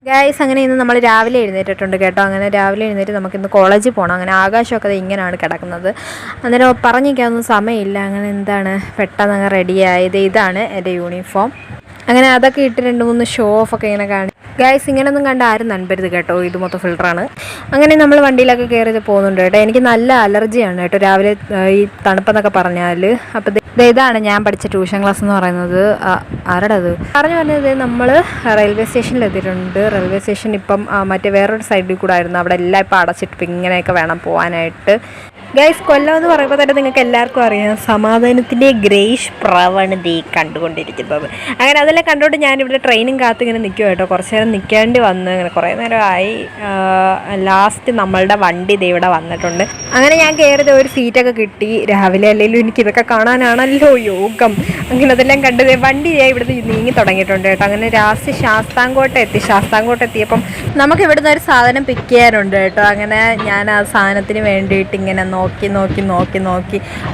Guys അങ്ങനെ ഇന്ന് നമ്മൾ രാവിലെ എഴുന്നേറ്റിട്ടുണ്ട് കേട്ടോ. അങ്ങനെ രാവിലെ എഴുന്നേറ്റ് നമുക്കിന്ന് കോളേജിൽ പോകണം. അങ്ങനെ ആകാശമൊക്കെ അത് ഇങ്ങനെയാണ് കിടക്കുന്നത്. അന്നേരം പറഞ്ഞിരിക്കാനൊന്നും സമയമില്ല. അങ്ങനെ എന്താണ് പെട്ടെന്ന് അങ്ങ് റെഡിയായത്. ഇതാണ് എൻ്റെ യൂണിഫോം. അങ്ങനെ അതൊക്കെ ഇട്ട് 2-3 ഷോ ഓഫൊക്കെ ഇങ്ങനെ കാണി. ഗൈസ് ഇങ്ങനെയൊന്നും കണ്ട് ആരും നൻപരുത് കേട്ടോ, ഇത് മൊത്തം ഫിൽറ്ററാണ്. അങ്ങനെ നമ്മൾ വണ്ടിയിലൊക്കെ കയറി പോകുന്നുണ്ട് കേട്ടോ. എനിക്ക് നല്ല അലർജിയാണ് കേട്ടോ രാവിലെ ഈ തണുപ്പെന്നൊക്കെ പറഞ്ഞാൽ. അപ്പോൾ ഇതാണ് ഞാൻ പഠിച്ച ട്യൂഷൻ ക്ലാസ് എന്ന് പറയുന്നത്. ആരുടെ അത് പറഞ്ഞു പറഞ്ഞത്, നമ്മൾ റെയിൽവേ സ്റ്റേഷനിൽ എത്തിയിട്ടുണ്ട്. റെയിൽവേ സ്റ്റേഷൻ ഇപ്പം മറ്റേ വേറൊരു സൈഡിൽ കൂടെ ആയിരുന്നു. അവിടെ എല്ലാം ഇപ്പോൾ അടച്ചിട്ട് ഇങ്ങനെയൊക്കെ വേണം പോകാനായിട്ട്. ഗൈസ് കൊല്ലം എന്ന് പറയുമ്പോൾ തന്നെ നിങ്ങൾക്ക് എല്ലാവർക്കും അറിയാം, സമാധാനത്തിൻ്റെ ഗ്രേഷ് പ്രവണതയെ കണ്ടുകൊണ്ടിരിക്കുന്നത്. അങ്ങനെ അതെല്ലാം കണ്ടുകൊണ്ട് ഞാനിവിടെ ട്രെയിനും കാത്തിങ്ങനെ നിൽക്കും കേട്ടോ. കുറച്ച് നേരം നിൽക്കേണ്ടി വന്ന്, അങ്ങനെ കുറേ നേരമായി. ലാസ്റ്റ് നമ്മളുടെ വണ്ടി ദേ ഇവിടെ വന്നിട്ടുണ്ട്. അങ്ങനെ ഞാൻ കയറിയത് ഒരു സീറ്റൊക്കെ കിട്ടി. രാവിലെ അല്ലെങ്കിലും എനിക്കിതൊക്കെ കാണാനാണല്ലോ യോഗം. അങ്ങനെ അതെല്ലാം കണ്ടത് വണ്ടി ഇവിടുന്ന് നീങ്ങി തുടങ്ങിയിട്ടുണ്ട് കേട്ടോ. അങ്ങനെ ലാസ്റ്റ് ശാസ്താംകോട്ട എത്തിയപ്പം നമുക്ക് ഇവിടുന്ന് ഒരു സാധനം പിക്ക് ചെയ്യാനുണ്ട് കേട്ടോ. അങ്ങനെ ഞാൻ ആ സാധനത്തിന് വേണ്ടിയിട്ട് ഇങ്ങനെ നോക്കി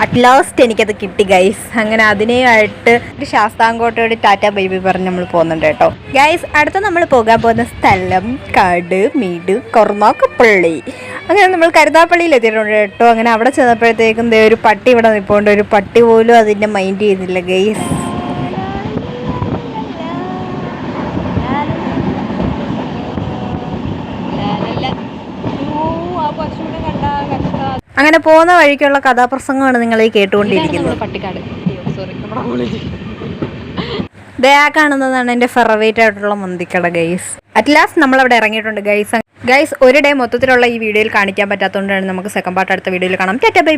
അറ്റ് ലാസ്റ്റ് എനിക്കത് കിട്ടി ഗൈസ്. അങ്ങനെ അതിനായിട്ട് ശാസ്താംകോട്ടയോട് ടാറ്റ ബൈബി പറഞ്ഞ് നമ്മൾ പോകുന്നുണ്ട് കേട്ടോ. ഗൈസ് അടുത്ത നമ്മൾ പോകാൻ പോകുന്ന സ്ഥലം കാട് കൊറമാക്കപ്പള്ളി. അങ്ങനെ നമ്മൾ കരുതാപ്പള്ളിയിൽ എത്തിയിട്ടുണ്ട് കേട്ടോ. അങ്ങനെ അവിടെ ചെന്നപ്പോഴത്തേക്കും ഒരു പട്ടി ഇവിടെ നിൽപ്പുണ്ട്. ഒരു പട്ടി പോലും അതിൻ്റെ മൈൻഡ് ചെയ്യുന്നില്ല ഗൈസ്. അങ്ങനെ പോകുന്ന വഴിക്കുള്ള കഥാപ്രസംഗമാണ് നിങ്ങൾ ഈ കേട്ടുകൊണ്ടിരിക്കുന്നത്. പട്ടിക്കാട് ദയാ കാണുന്നതാണ് എൻ്റെ ഫേവറേറ്റ് ആയിട്ടുള്ള മന്തിക്കട ഗൈസ്. അറ്റ് ലാസ്റ്റ് നമ്മളവിടെ ഇറങ്ങിയിട്ടുണ്ട് ഗൈസ്. ഒരു ഡേ മൊത്തത്തിലുള്ള ഈ വീഡിയോയിൽ കാണിക്കാൻ പറ്റാത്തതുകൊണ്ടാണ് നമുക്ക് സെക്കൻഡ് പാർട്ട് അടുത്ത വീഡിയോയിൽ കാണാം. ടാറ്റ ബൈ.